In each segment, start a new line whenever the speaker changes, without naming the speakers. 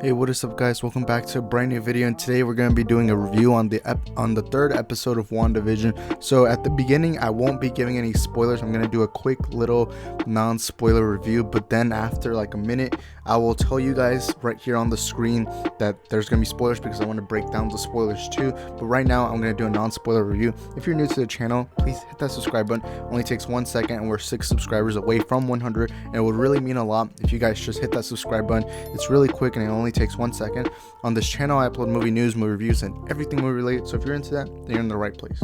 Hey, what is up, guys? Welcome back to a brand new video, and today we're going to be doing a review on the third episode of WandaVision. So at the beginning, I won't be giving any spoilers. I'm going to do a quick little non-spoiler review, but then after like a minute, I will tell you guys right here on the screen that there's going to be spoilers because I want to break down the spoilers too. But right now, I'm going to do a non-spoiler review. If you're new to the channel, please hit that subscribe button. It only takes 1 second, and we're 6 subscribers away from 100, and it would really mean a lot if you guys just hit that subscribe button. It's really quick, and it only takes 1 second. On this channel, I upload movie news, movie reviews, and everything movie related. So if you're into that, then you're in the right place.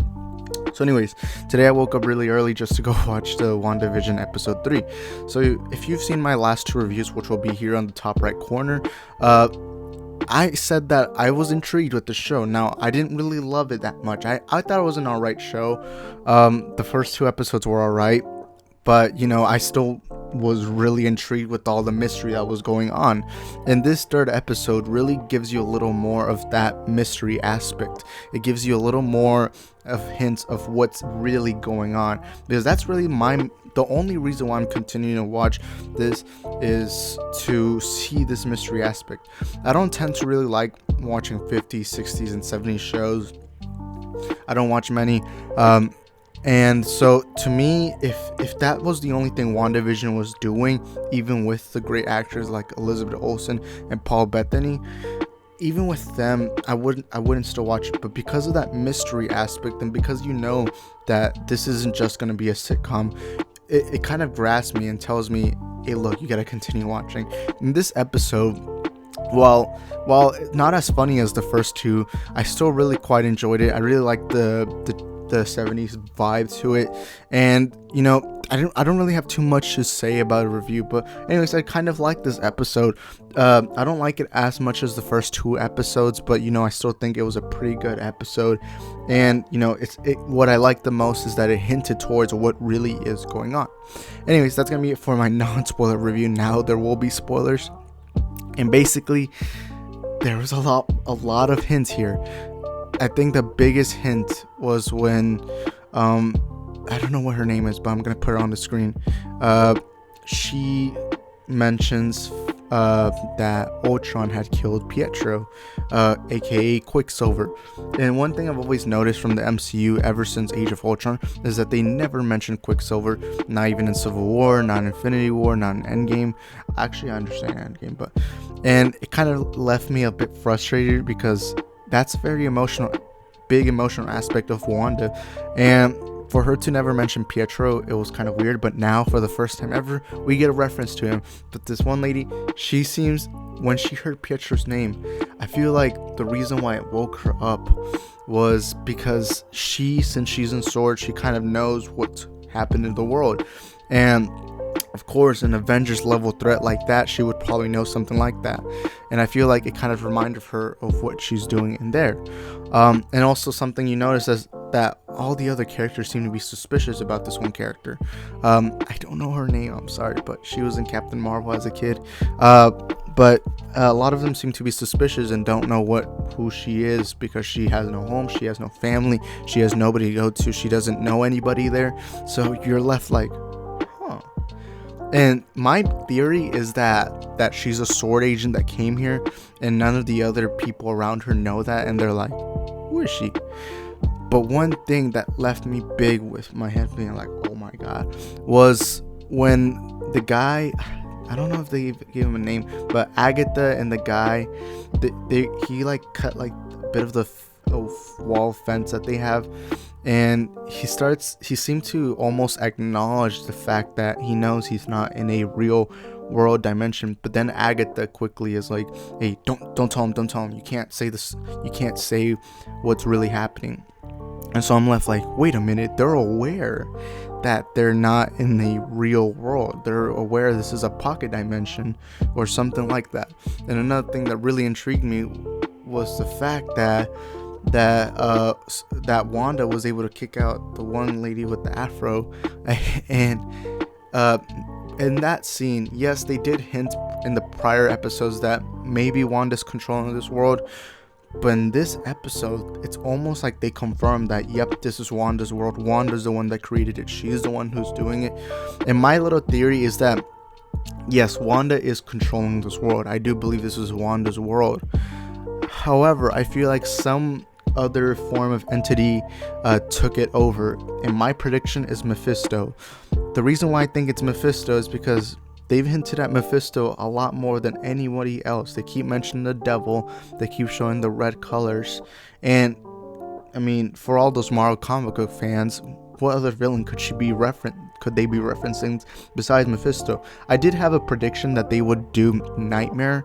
So anyways, today I woke up really early just to go watch the WandaVision episode 3. So if you've seen my last 2 reviews, which will be here on the top right corner, I said that I was intrigued with the show. Now, I didn't really love it that much. I thought it was an alright show. The first 2 episodes were alright, but I still was really intrigued with all the mystery that was going on. And this third episode really gives you a little more of that mystery aspect. It gives you a little more of hints of what's really going on, because that's really the only reason why I'm continuing to watch this is to see this mystery aspect. I don't tend to really like watching 50s, 60s, and 70s shows. I don't watch many. And so to me, if that was the only thing WandaVision was doing, even with the great actors like Elizabeth Olsen and Paul Bettany, even with them, I wouldn't still watch it. But because of that mystery aspect, and because that this isn't just going to be a sitcom, it kind of grasps me and tells me, hey, look, you got to continue watching. In this episode, while not as funny as the first 2, I still really quite enjoyed it. I really liked the 70s vibe to it, and I don't really have too much to say about a review, but anyways, I kind of like this episode. I don't like it as much as the first 2 episodes, but I still think it was a pretty good episode. And what I like the most is that it hinted towards what really is going on. Anyways, that's gonna be it for my non-spoiler review. Now there will be spoilers, and basically there was a lot of hints here. I think the biggest hint was when I don't know what her name is, but I'm gonna put her on the screen. She mentions that Ultron had killed Pietro, aka Quicksilver. And one thing I've always noticed from the MCU ever since Age of Ultron is that they never mention Quicksilver, not even in Civil War, not in Infinity War, not in Endgame. Actually, I understand Endgame, and it kind of left me a bit frustrated because that's a very big emotional aspect of Wanda, and for her to never mention Pietro, it was kind of weird. But now, for the first time ever, we get a reference to him. But this one lady, she seems, when she heard Pietro's name, I feel like the reason why it woke her up was because since she's in S.W.O.R.D, she kind of knows what's happened in the world, and of course, an Avengers level threat like that, she would probably know something like that. And I feel like it kind of reminded her of what she's doing in there. And also something you notice is that all the other characters seem to be suspicious about this one character. I don't know her name, I'm sorry, but she was in Captain Marvel as a kid. But a lot of them seem to be suspicious and don't know who she is, because she has no home, she has no family, she has nobody to go to, she doesn't know anybody there. So you're left like, and my theory is that she's a S.W.O.R.D agent that came here, and none of the other people around her know that, and they're like, who is she? But one thing that left me big with my head being like, oh my god, was when the guy, I don't know if they gave him a name, but Agatha and the guy, he like cut like a bit of the wall fence that they have, and he seemed to almost acknowledge the fact that he knows he's not in a real world dimension. But then Agatha quickly is like, hey, don't tell him, you can't say this, you can't say what's really happening. And so I'm left like, wait a minute, they're aware that they're not in the real world, they're aware this is a pocket dimension or something like that. And another thing that really intrigued me was the fact that Wanda was able to kick out the one lady with the afro. And in that scene, yes, they did hint in the prior episodes that maybe Wanda's controlling this world, but in this episode, it's almost like they confirmed that, yep, this is Wanda's world, Wanda's the one that created it, she's the one who's doing it. And my little theory is that yes, Wanda is controlling this world. I do believe this is Wanda's world. However, I feel like some other form of entity took it over, and my prediction is Mephisto. The reason why I think it's Mephisto is because they've hinted at Mephisto a lot more than anybody else. They keep mentioning the devil, they keep showing the red colors, and I mean, for all those Marvel comic book fans, what other villain could they be referencing besides Mephisto? I did have a prediction that they would do Nightmare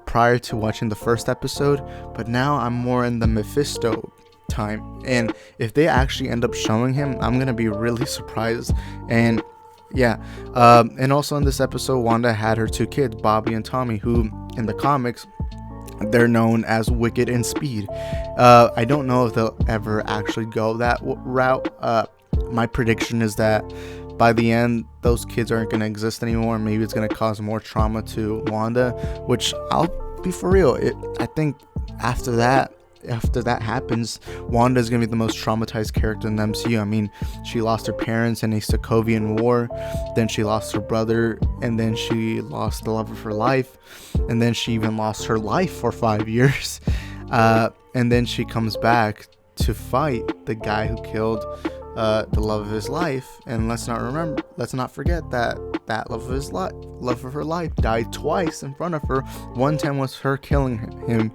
prior to watching the first episode, but now I'm more in the Mephisto time, and if they actually end up showing him, I'm gonna be really surprised. And yeah, and also in this episode, Wanda had her two kids, Bobby and Tommy, who in the comics they're known as Wicked and Speed. I don't know if they'll ever actually go that route. My prediction is that by the end, those kids aren't going to exist anymore. Maybe it's going to cause more trauma to Wanda, which, I'll be for real, I think after that happens, Wanda is going to be the most traumatized character in the MCU. I mean, she lost her parents in a Sokovian war, then she lost her brother, and then she lost the love of her life, and then she even lost her life for 5 years, and then she comes back to fight the guy who killed the love of his life. And let's not forget that love of her life died twice in front of her. One time was her killing him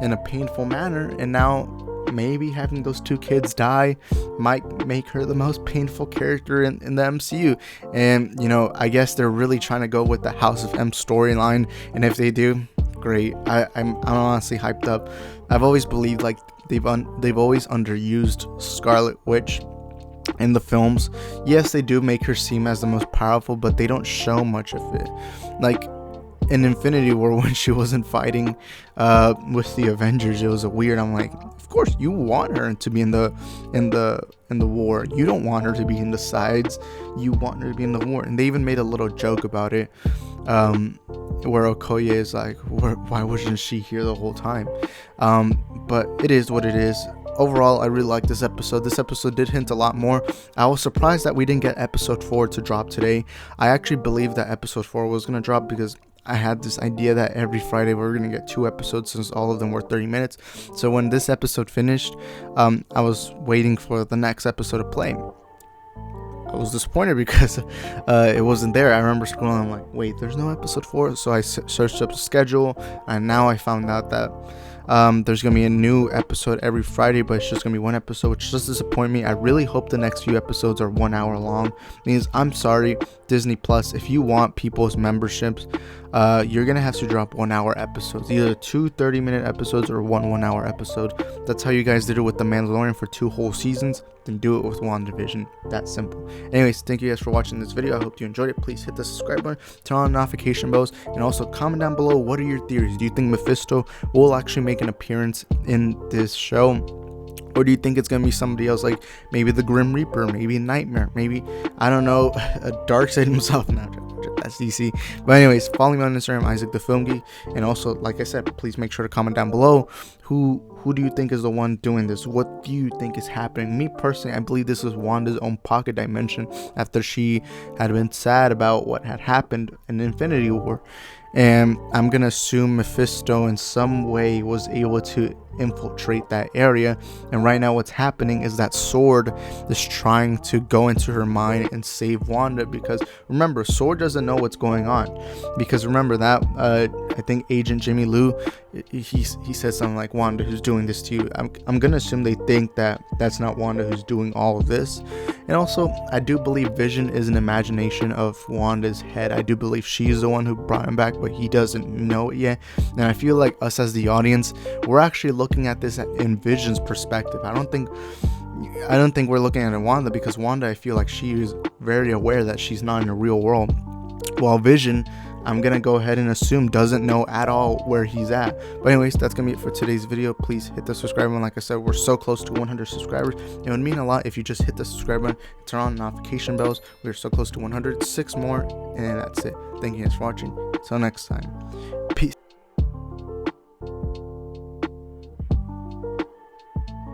in a painful manner, and now maybe having those two kids die might make her the most painful character in the MCU. And you know, I guess they're really trying to go with the House of M storyline, and if they do, great. I'm honestly hyped up. I've always believed like they've always underused Scarlet Witch in the films. Yes, they do make her seem as the most powerful, but they don't show much of it. Like in Infinity War, when she wasn't fighting with the Avengers, it was a weird. I'm like, of course you want her to be in the war. You don't want her to be in the sides. You want her to be in the war. And they even made a little joke about it, where Okoye is like, why wasn't she here the whole time? But it is what it is. Overall, I really like this episode. This episode did hint a lot more. I was surprised that we didn't get episode 4 to drop today. I actually believed that episode 4 was going to drop because I had this idea that every Friday we were going to get 2 episodes, since all of them were 30 minutes. So when this episode finished, I was waiting for the next episode to play. I was disappointed because it wasn't there. I remember scrolling, I'm like, wait, there's no episode 4. So I searched up the schedule, and now I found out that there's gonna be a new episode every Friday, but it's just gonna be one episode, which does disappoint me. I really hope the next few episodes are 1 hour long. Means I'm sorry, Disney Plus, if you want people's memberships, you're gonna have to drop 1 hour episodes, either 2 30-minute episodes or one 1 hour episode. That's how you guys did it with The Mandalorian for 2 whole seasons. Then do it with WandaVision. That simple. Anyways, thank you guys for watching this video. I hope you enjoyed it. Please hit the subscribe button, turn on notification bells, and also comment down below, what are your theories? Do you think Mephisto will actually make an appearance in this show, or do you think it's gonna be somebody else, like maybe the Grim Reaper, maybe Nightmare, maybe, I don't know, a Darkseid himself? That's DC. But anyways, follow me on Instagram, Isaac the Film Geek, and also, like I said, please make sure to comment down below who do you think is the one doing this? What do you think is happening? Me personally, I believe this is Wanda's own pocket dimension after she had been sad about what had happened in Infinity War. And I'm gonna assume Mephisto in some way was able to infiltrate that area, and right now what's happening is that Sword is trying to go into her mind and save Wanda, because remember, Sword doesn't know what's going on, because remember that I think Agent Jimmy Lou, he said something like, Wanda, who's doing this to you? I'm gonna assume they think that that's not Wanda who's doing all of this. And also, I do believe Vision is an imagination of Wanda's head. I do believe she's the one who brought him back, but he doesn't know it yet. And I feel like us as the audience, we're actually looking at this in Vision's perspective. I don't think we're looking at it Wanda, because Wanda, I feel like she is very aware that she's not in the real world, while Vision, I'm gonna go ahead and assume, doesn't know at all where he's at. But anyways, that's gonna be it for today's video. Please hit the subscribe button. Like I said, we're so close to 100 subscribers. It would mean a lot if you just hit the subscribe button, turn on notification bells. We're so close to 106 more, and that's it. Thank you guys for watching. Till next time.